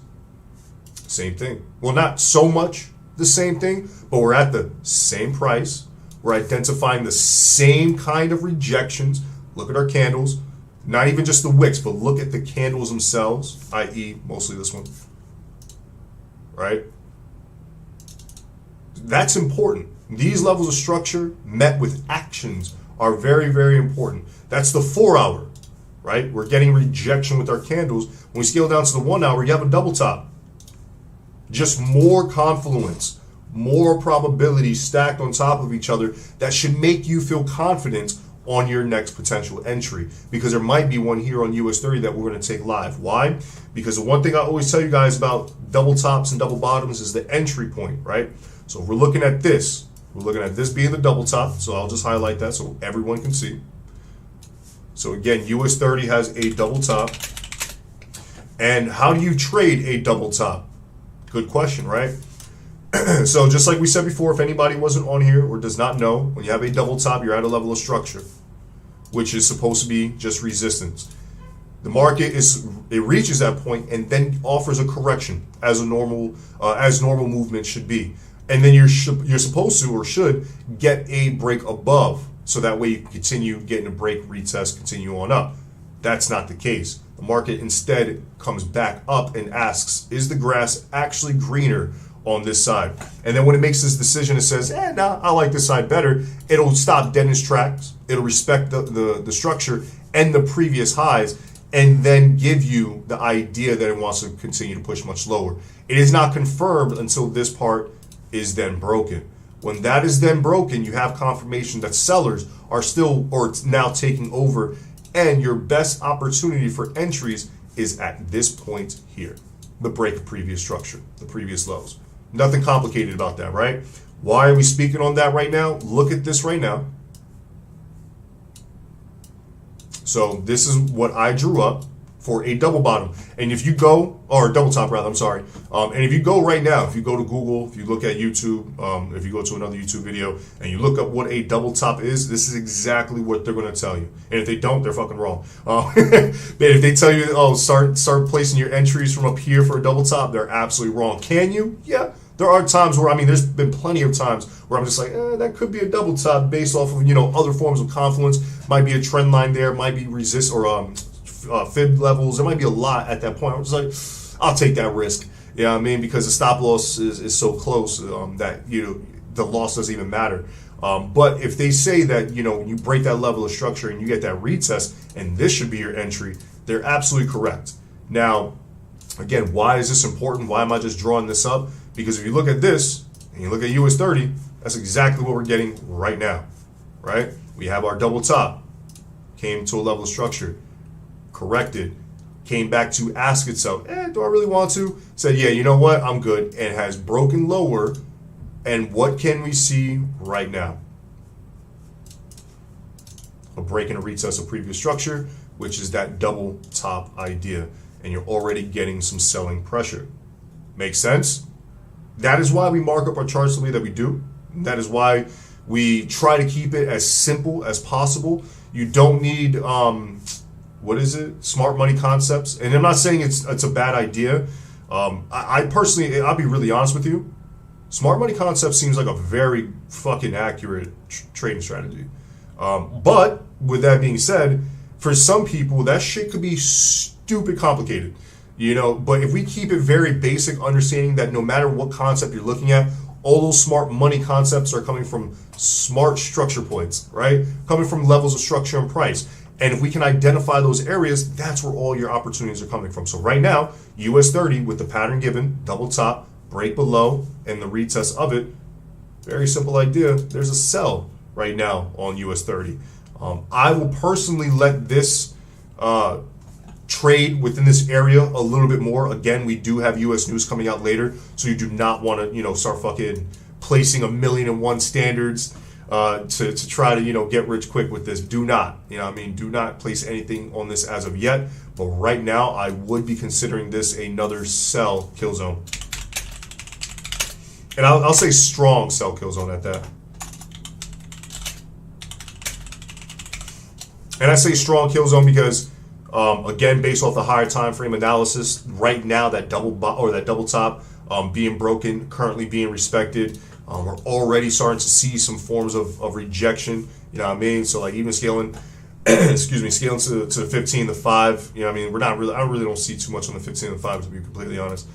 same thing. Well, not so much the same thing, but we're at the same price. We're identifying the same kind of rejections. Look at our candles, not even just the wicks, but look at the candles themselves, i.e. mostly this one, right? That's important. These levels of structure met with actions are very, very important. That's the 4 hour, right? We're getting rejection with our candles. When we scale down to the 1 hour, you have a double top. Just more confluence, more probabilities stacked on top of each other that should make you feel confident on your next potential entry, because there might be one here on US30 that we're going to take live. Why? Because the one thing I always tell you guys about double tops and double bottoms is the entry point, right? So if we're looking at this, we're looking at this being the double top, so I'll just highlight that so everyone can see. So again, US30 has a double top. And how do you trade a double top? Good question, right? So just like we said before, if anybody wasn't on here or does not know, when you have a double top, you're at a level of structure, which is supposed to be just resistance. The market it reaches that point and then offers a correction as normal movement should be, and then you're supposed to or should get a break above, so that way you can continue getting a break, retest, continue on up. That's not the case. The market instead comes back up and asks, is the grass actually greener on this side? And then when it makes this decision, it says, nah, I like this side better. It'll stop dead in its tracks. It'll respect the structure and the previous highs, and then give you the idea that it wants to continue to push much lower. It is not confirmed until this part is then broken. When that is then broken, you have confirmation that sellers are still or now taking over, and your best opportunity for entries is at this point here, the break of previous structure, the previous lows. Nothing complicated about that, right? Why are we speaking on that right now? Look at this right now. So this is what I drew up for a double bottom. And if you go, or double top rather, I'm sorry. And if you go right now, if you go to Google, if you look at YouTube, if you go to another YouTube video and you look up what a double top is, this is exactly what they're going to tell you. And if they don't, they're fucking wrong. But if they tell you, oh, start placing your entries from up here for a double top, they're absolutely wrong. Can you? Yeah. There are times where, I mean, there's been plenty of times where I'm just like, that could be a double top based off of, other forms of confluence. Might be a trend line there, might be resist or fib levels. There might be a lot at that point. I'm just like, I'll take that risk. You know what I mean? Because the stop loss is so close that, the loss doesn't even matter. But if they say that, you break that level of structure and you get that retest and this should be your entry, they're absolutely correct. Now, again, why is this important? Why am I just drawing this up? Because if you look at this and you look at US30, that's exactly what we're getting right now, right? We have our double top, came to a level of structure, corrected, came back to ask itself, do I really want to? Said, yeah, you know what? I'm good. And has broken lower. And what can we see right now? A break and a retest of previous structure, which is that double top idea. And you're already getting some selling pressure. Makes sense? That is why we mark up our charts the way that we do. That is why we try to keep it as simple as possible. You don't need, smart money concepts. And I'm not saying it's a bad idea. I personally, I'll be really honest with you. Smart money concept seems like a very fucking accurate trading strategy. But with that being said, for some people, that shit could be stupid complicated. But if we keep it very basic, understanding that no matter what concept you're looking at, all those smart money concepts are coming from smart structure points, right? Coming from levels of structure and price. And if we can identify those areas, that's where all your opportunities are coming from. So right now, US30 with the pattern given, double top, break below, and the retest of it, very simple idea. There's a sell right now on US30. I will personally let this trade within this area a little bit more. Again, we do have US news coming out later, so you do not want to, start fucking placing 1,000,001 standards to try to, get rich quick with this. Do not, do not place anything on this as of yet. But right now, I would be considering this another sell kill zone. And I'll say strong sell kill zone at that. And I say strong kill zone because, again, based off the higher time frame analysis, right now that double top being broken, currently being respected, we're already starting to see some forms of rejection. You know what I mean? So like even scaling, scaling to 15 to 5. You know what I mean? I really don't see too much on the 15 to 5 to be completely honest.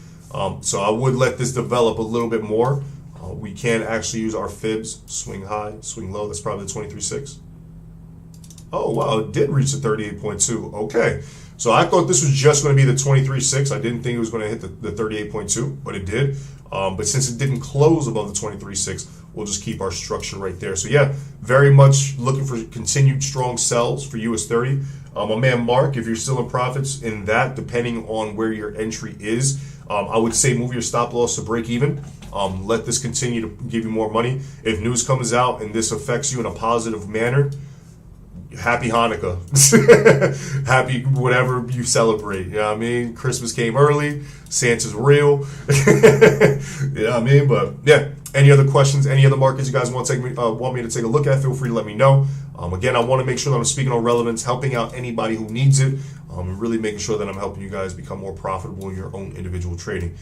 So I would let this develop a little bit more. We can actually use our fibs, swing high, swing low. That's probably the 23.6. Oh, wow, it did reach the 38.2. Okay. So I thought this was just going to be the 23.6. I didn't think it was going to hit the 38.2, but it did. But since it didn't close above the 23.6, we'll just keep our structure right there. So yeah, very much looking for continued strong sells for US30. My man Mark, if you're still in profits in that, depending on where your entry is, I would say move your stop loss to break even. Let this continue to give you more money. If news comes out and this affects you in a positive manner, happy Hanukkah. Happy whatever you celebrate. You know what I mean? Christmas came early. Santa's real. You know what I mean? But yeah, any other questions, any other markets you guys want me to take a look at, feel free to let me know. Again, I want to make sure that I'm speaking on relevance, helping out anybody who needs it, and really making sure that I'm helping you guys become more profitable in your own individual trading.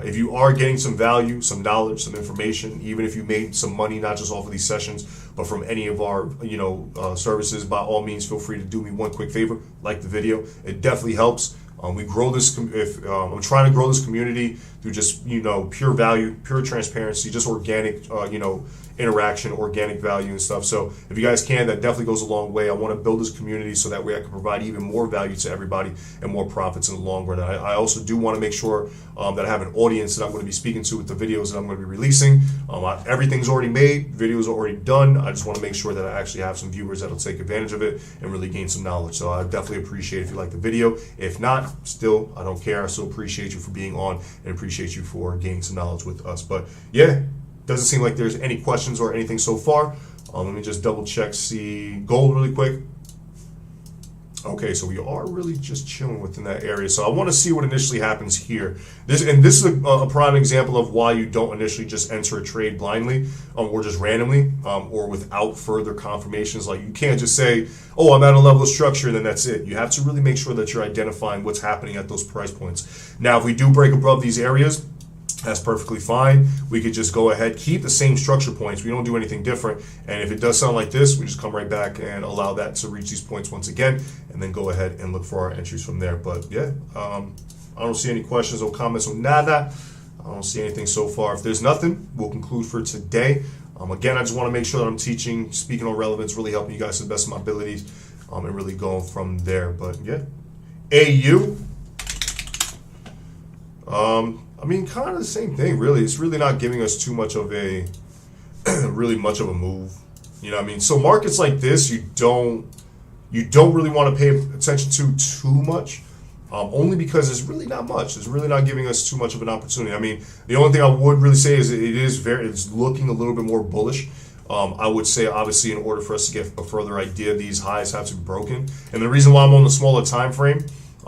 If you are getting some value, some knowledge, some information, even if you made some money, not just off of these sessions, but from any of our services, by all means, feel free to do me one quick favor, like the video. It definitely helps. We grow this. I'm trying to grow this community through just pure value, pure transparency, just organic interaction, organic value and stuff. So if you guys can, that definitely goes a long way. I want to build this community so that way I can provide even more value to everybody and more profits in the long run. I also do want to make sure that I have an audience that I'm going to be speaking to with the videos that I'm going to be releasing. Everything's already made, videos are already done. I just want to make sure that I actually have some viewers that'll take advantage of it and really gain some knowledge. So I definitely appreciate if you like the video. If not, still, I don't care. I still appreciate you for being on and appreciate you for gaining some knowledge with us. But yeah, doesn't seem like there's any questions or anything so far. Let me just double check, see gold really quick. Okay, so we are really just chilling within that area. So I want to see what initially happens here. This is a prime example of why you don't initially just enter a trade blindly or just randomly or without further confirmations. Like you can't just say, oh, I'm at a level of structure, then that's it. You have to really make sure that you're identifying what's happening at those price points. Now, if we do break above these areas, that's perfectly fine. We could just go ahead, keep the same structure points. We don't do anything different. And if it does sound like this, we just come right back and allow that to reach these points once again, and then go ahead and look for our entries from there. But yeah, I don't see any questions or comments on nada. I don't see anything so far. If there's nothing, we'll conclude for today. Again, I just want to make sure that I'm teaching, speaking on relevance, really helping you guys to the best of my abilities, and really going from there. But yeah, AU. I mean, kind of the same thing, really. It's really not giving us too much of a, really much of a move. You know what I mean? So markets like this, you don't really want to pay attention to too much, only because it's really not much. It's really not giving us too much of an opportunity. I mean, the only thing I would really say is it's looking a little bit more bullish. I would say, obviously, in order for us to get a further idea, these highs have to be broken. And the reason why I'm on the smaller time frame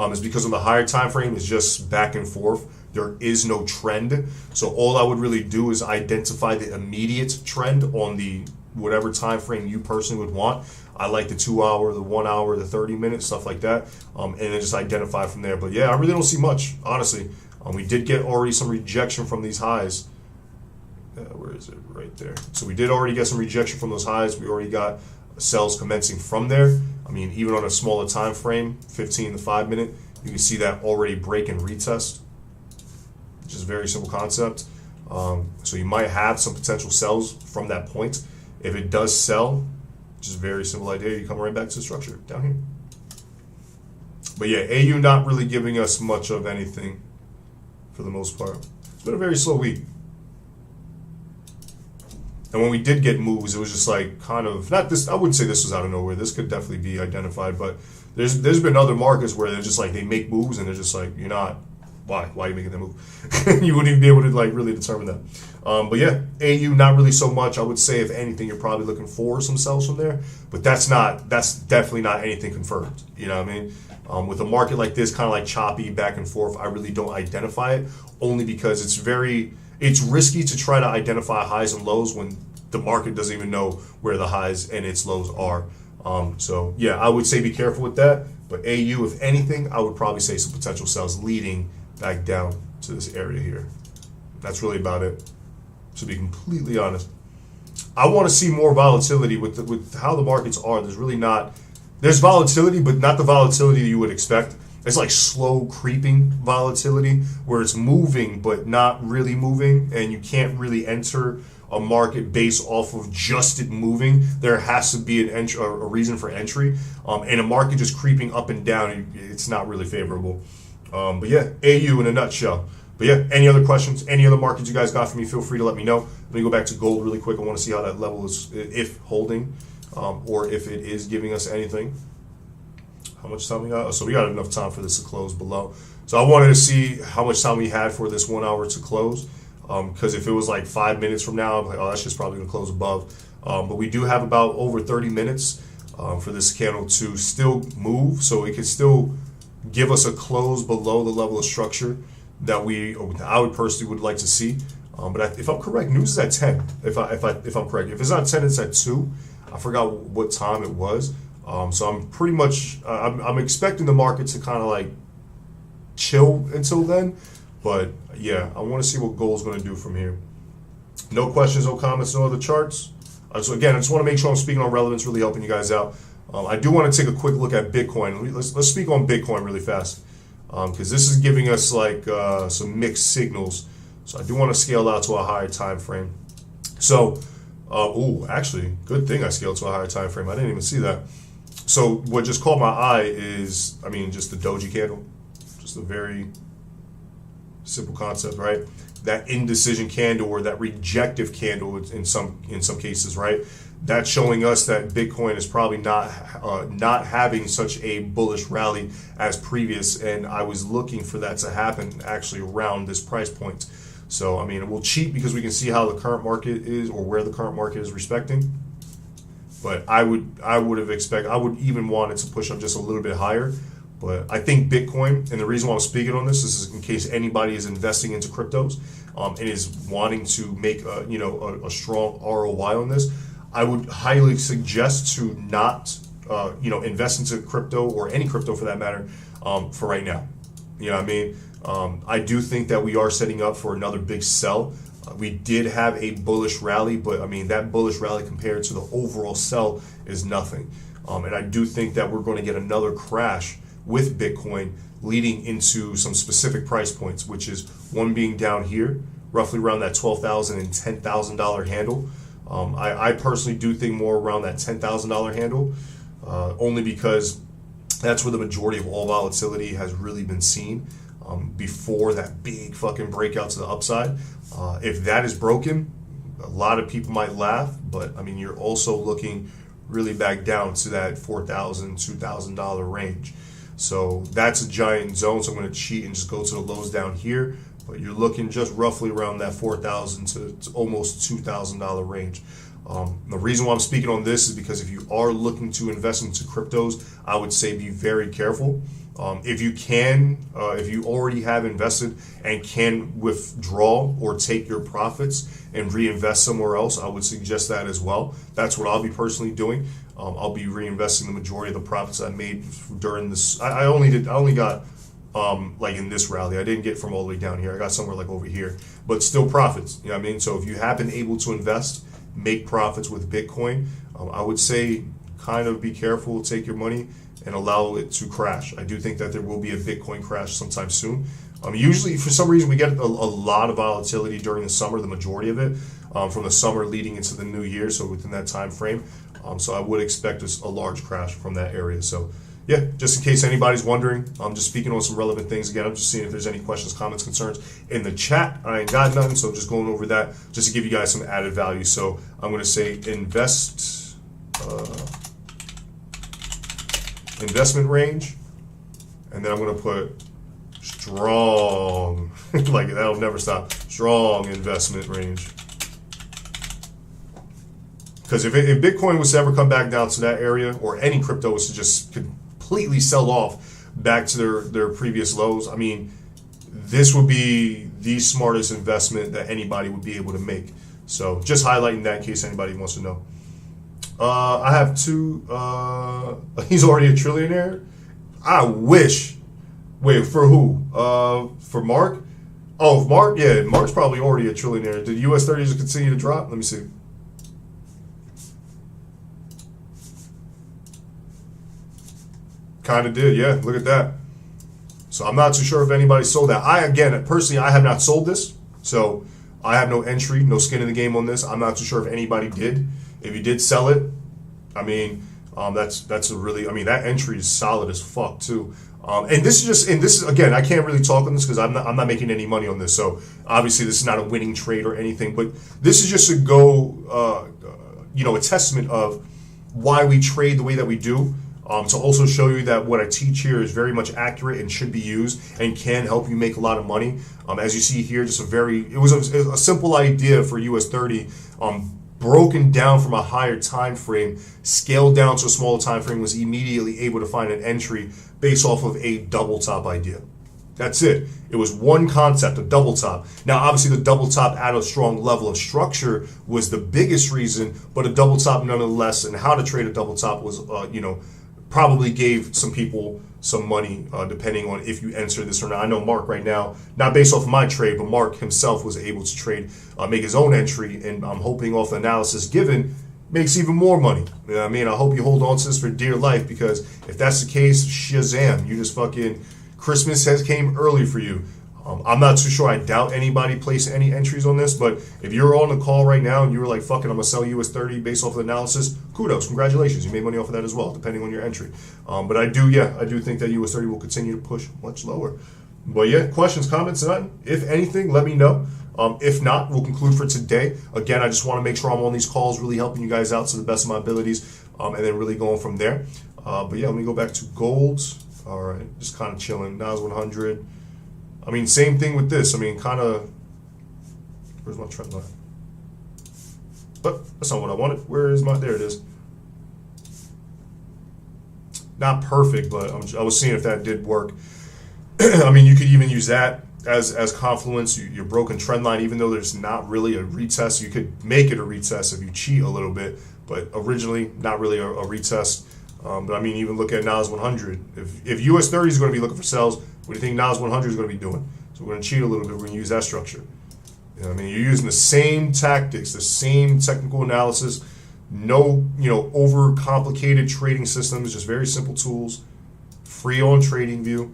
is because on the higher time frame is just back and forth. There is no trend. So all I would really do is identify the immediate trend on the whatever time frame you personally would want. I like the 2 hour, the 1 hour, the 30 minute, stuff like that. And then just identify from there. But yeah, I really don't see much, honestly. We did get already some rejection from these highs. Where is it? Right there. So we did already get some rejection from those highs. We already got sells commencing from there. I mean, even on a smaller time frame, 15 to 5 minute, you can see that already break and retest. Just a very simple concept. So you might have some potential sells from that point. If it does sell, just a very simple idea, you come right back to the structure down here. But yeah, AU not really giving us much of anything for the most part. It's been a very slow week. And when we did get moves, it was just like kind of, not this, I wouldn't say this was out of nowhere. This could definitely be identified, but there's been other markets where they're just like, they make moves and they're just like, you're not, why are you making that move? You wouldn't even be able to like really determine that. But yeah, AU not really so much. I would say if anything, you're probably looking for some sells from there, but that's definitely not anything confirmed. You know what I mean? With a market like this, kind of like choppy back and forth, I really don't identify it, only because it's risky to try to identify highs and lows when the market doesn't even know where the highs and its lows are. So yeah, I would say be careful with that. But AU, if anything, I would probably say some potential sells leading back down to this area here. That's really about it, to be completely honest. I want to see more volatility with how the markets are. There's volatility, but not the volatility you would expect. It's like slow creeping volatility where it's moving but not really moving, and you can't really enter a market based off of just it moving. There has to be a reason for entry, and a market just creeping up and down, it's not really favorable. But yeah, AU in a nutshell. But yeah, any other questions, any other markets you guys got for me, feel free to let me know. Let me go back to gold really quick. I want to see how that level is, if holding, or if it is giving us anything. How much time we got? So we got enough time for this to close below. So I wanted to see how much time we had for this 1 hour to close. Because if it was like 5 minutes from now, I'm like, oh, that's just probably going to close above. But we do have about over 30 minutes. for this candle to still move, so it can still give us a close below the level of structure that I would personally would like to see. But if I'm correct, news is at 10. If I'm correct, if it's not 10, it's at 2. I forgot what time it was. So I'm pretty much I'm expecting the market to kind of like chill until then. But yeah, I want to see what gold's going to do from here. No questions, no comments, no other charts. So again, I just want to make sure I'm speaking on relevance, really helping you guys out. I do want to take a quick look at Bitcoin. Let's speak on Bitcoin really fast, because this is giving us like some mixed signals. So I do want to scale out to a higher time frame. So, actually, good thing I scaled to a higher time frame. I didn't even see that. So what just caught my eye is, I mean, just the doji candle, just a very simple concept, right? That indecision candle or that rejective candle in some cases, right? That's showing us that Bitcoin is probably not having such a bullish rally as previous, and I was looking for that to happen actually around this price point. So I mean, we'll cheat because we can see how the current market is or where the current market is respecting. But I would even want it to push up just a little bit higher. But I think Bitcoin, and the reason why I'm speaking on this is in case anybody is investing into cryptos and is wanting to make a strong ROI on this, I would highly suggest to not invest into crypto or any crypto for that matter for right now. You know what I mean? I do think that we are setting up for another big sell. We did have a bullish rally, but I mean that bullish rally compared to the overall sell is nothing. And I do think that we're going to get another crash with Bitcoin leading into some specific price points, which is one being down here, roughly around that $12,000 and $10,000 handle. I personally do think more around that $10,000 handle, only because that's where the majority of all volatility has really been seen before that big fucking breakout to the upside. If that is broken, a lot of people might laugh, but I mean, you're also looking really back down to that $4,000, $2,000 range. So that's a giant zone. So I'm going to cheat and just go to the lows down here. But you're looking just roughly around that $4,000 to almost $2,000 range. The reason why I'm speaking on this is because if you are looking to invest into cryptos, I would say be very careful. If you already have invested and can withdraw or take your profits and reinvest somewhere else, I would suggest that as well. That's what I'll be personally doing. I'll be reinvesting the majority of the profits I made during this. I only got like in this rally. I didn't get from all the way down here. I got somewhere like over here, but still profits. You know what I mean? So if you have been able to invest, make profits with Bitcoin, I would say kind of be careful, take your money and allow it to crash. I do think that there will be a Bitcoin crash sometime soon. Usually, for some reason, we get a lot of volatility during the summer, the majority of it, from the summer leading into the new year, so within that time frame. So I would expect a large crash from that area. So yeah, just in case anybody's wondering, I'm just speaking on some relevant things. Again, I'm just seeing if there's any questions, comments, concerns in the chat. I ain't got nothing, so I'm just going over that just to give you guys some added value. So I'm going to say investment range, and then I'm going to put strong, like that'll never stop, strong investment range. Because if Bitcoin was to ever come back down to that area, or any crypto was to just completely sell off back to their previous lows, I mean, this would be the smartest investment that anybody would be able to make. So just highlighting that in case anybody wants to know. I have two. He's already a trillionaire. I wish. Wait, for who? For Mark? Oh, Mark? Yeah, Mark's probably already a trillionaire. Did US30s continue to drop? Let me see. Kind of did, yeah. Look at that. So I'm not too sure if anybody sold that. Personally, I have not sold this. So I have no entry, no skin in the game on this. I'm not too sure if anybody did. If you did sell it, I mean, that's a really, I mean, that entry is solid as fuck too. And this is again, I can't really talk on this because I'm not making any money on this. So obviously this is not a winning trade or anything, but this is just to go, a testament of why we trade the way that we do. To also show you that what I teach here is very much accurate and should be used and can help you make a lot of money. As you see here, just it was a simple idea for US30. broken down from a higher time frame, scaled down to a smaller time frame, was immediately able to find an entry based off of a double top idea. That's it. It was one concept, a double top. Now, obviously, the double top at a strong level of structure was the biggest reason, but a double top nonetheless, and how to trade a double top was, probably gave some people some money, depending on if you enter this or not. I know Mark right now, not based off of my trade, but Mark himself was able to trade, make his own entry, and I'm hoping off the analysis given, makes even more money. You know what I mean? I hope you hold on to this for dear life, because if that's the case, shazam, you just fucking, Christmas has came early for you. I'm not too sure. I doubt anybody placed any entries on this, but if you're on the call right now and you were like, fucking, I'm gonna sell US30 based off of the analysis, kudos, congratulations. You made money off of that as well, depending on your entry. But I do think that US30 will continue to push much lower. But yeah, questions, comments, nothing. If anything, let me know. If not, we'll conclude for today. Again, I just want to make sure I'm on these calls, really helping you guys out to the best of my abilities, and then really going from there. But yeah, let me go back to golds. All right, just kind of chilling. Nas 100. I mean, same thing with this. I mean, kind of. Where's my trend line? But that's not what I wanted. Where is my? There it is. Not perfect, but I was seeing if that did work. I mean, you could even use that as confluence. Your broken trend line, even though there's not really a retest, you could make it a retest if you cheat a little bit. But originally, not really a retest. But I mean, even look at Nas 100. If US30 is going to be looking for sells, what do you think Nas 100 is going to be doing? So we're going to cheat a little bit. We're going to use that structure. You know what I mean? You're using the same tactics, the same technical analysis, no, over-complicated trading systems, just very simple tools, free on TradingView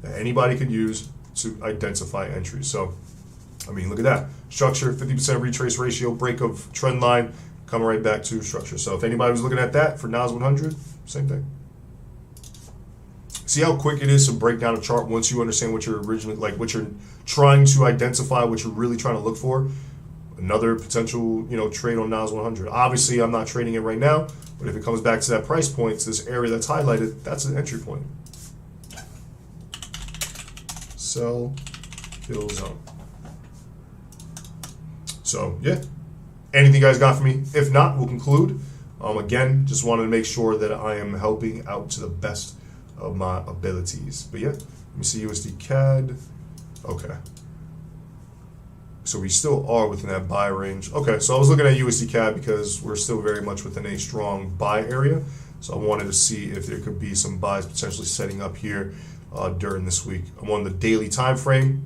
that anybody could use to identify entries. So, I mean, look at that. Structure, 50% retrace ratio, break of trend line, coming right back to structure. So if anybody was looking at that for Nas 100, same thing. See how quick it is to break down a chart once you understand what you're originally, like what you're trying to identify, what you're really trying to look for. Another potential, trade on Nas 100. Obviously, I'm not trading it right now, but if it comes back to that price point, to this area that's highlighted, that's an entry point. Sell, kill zone. So, yeah. Anything you guys got for me? If not, we'll conclude. Again, just wanted to make sure that I am helping out to the best of my abilities. But yeah, let me see USD CAD. Okay. So we still are within that buy range. Okay, so I was looking at USD CAD because we're still very much within a strong buy area. So I wanted to see if there could be some buys potentially setting up here during this week. I'm on the daily time frame.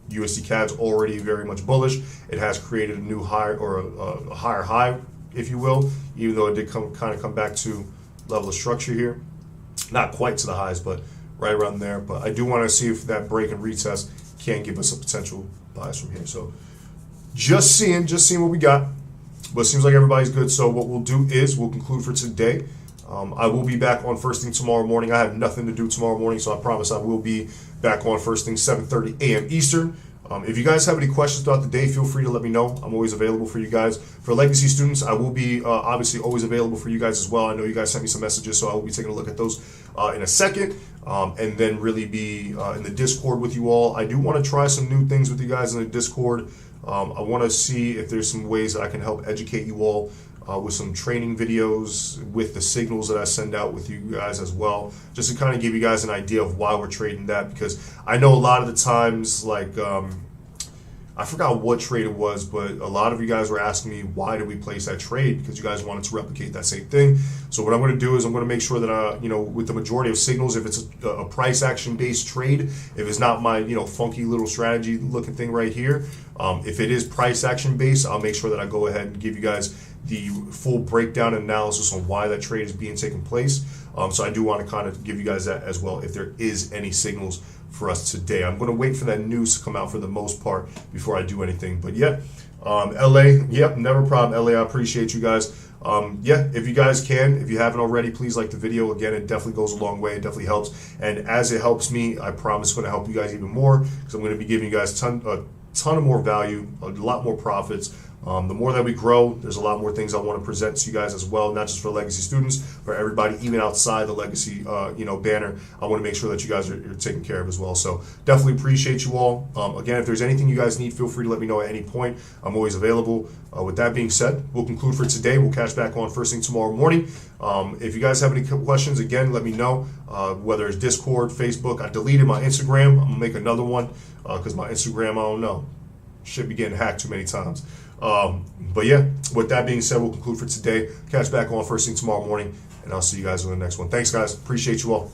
USD CAD's already very much bullish. It has created a new high, or a higher high, if you will, even though it did kind of come back to level of structure here. Not quite to the highs, but right around there. But I do want to see if that break and retest can give us a potential bias from here. So just seeing what we got. But it seems like everybody's good. So what we'll do is we'll conclude for today. I will be back on first thing tomorrow morning. I have nothing to do tomorrow morning, so I promise I will be back on first thing 7:30 a.m. Eastern. If you guys have any questions throughout the day, feel free to let me know. I'm always available for you guys. For legacy students, I will be obviously always available for you guys as well. I know you guys sent me some messages, so I will be taking a look at those in a second, and then really be in the Discord with you all. I do want to try some new things with you guys in the Discord. I want to see if there's some ways that I can help educate you all with some training videos, with the signals that I send out with you guys as well, just to kind of give you guys an idea of why we're trading that, because I know a lot of the times, like, I forgot what trade it was, but a lot of you guys were asking me, why did we place that trade? Because you guys wanted to replicate that same thing. So what I'm going to do is I'm going to make sure that, with the majority of signals, if it's a price action based trade, if it's not my, funky little strategy looking thing right here, if it is price action based, I'll make sure that I go ahead and give you guys the full breakdown and analysis on why that trade is being taken place. So I do want to kind of give you guys that as well, if there is any signals for us today. I'm going to wait for that news to come out for the most part before I do anything. But yeah, LA, yep, never a problem. LA, I appreciate you guys. If you guys can, if you haven't already, please like the video. Again, it definitely goes a long way. It definitely helps. And as it helps me, I promise it's going to help you guys even more, because I'm going to be giving you guys a ton of more value, a lot more profits, The more that we grow, there's a lot more things I want to present to you guys as well, not just for legacy students, for everybody, even outside the legacy, banner. I want to make sure that you guys are taken care of as well. So definitely appreciate you all. Again, if there's anything you guys need, feel free to let me know at any point. I'm always available. With that being said, we'll conclude for today. We'll catch back on first thing tomorrow morning. If you guys have any questions, again, let me know. Whether it's Discord, Facebook. I deleted my Instagram. I'm gonna make another one because my Instagram, I don't know, should be getting hacked too many times. But yeah, with that being said, we'll conclude for today. Catch back on first thing tomorrow morning, and I'll see you guys on the next one. Thanks, guys. Appreciate you all.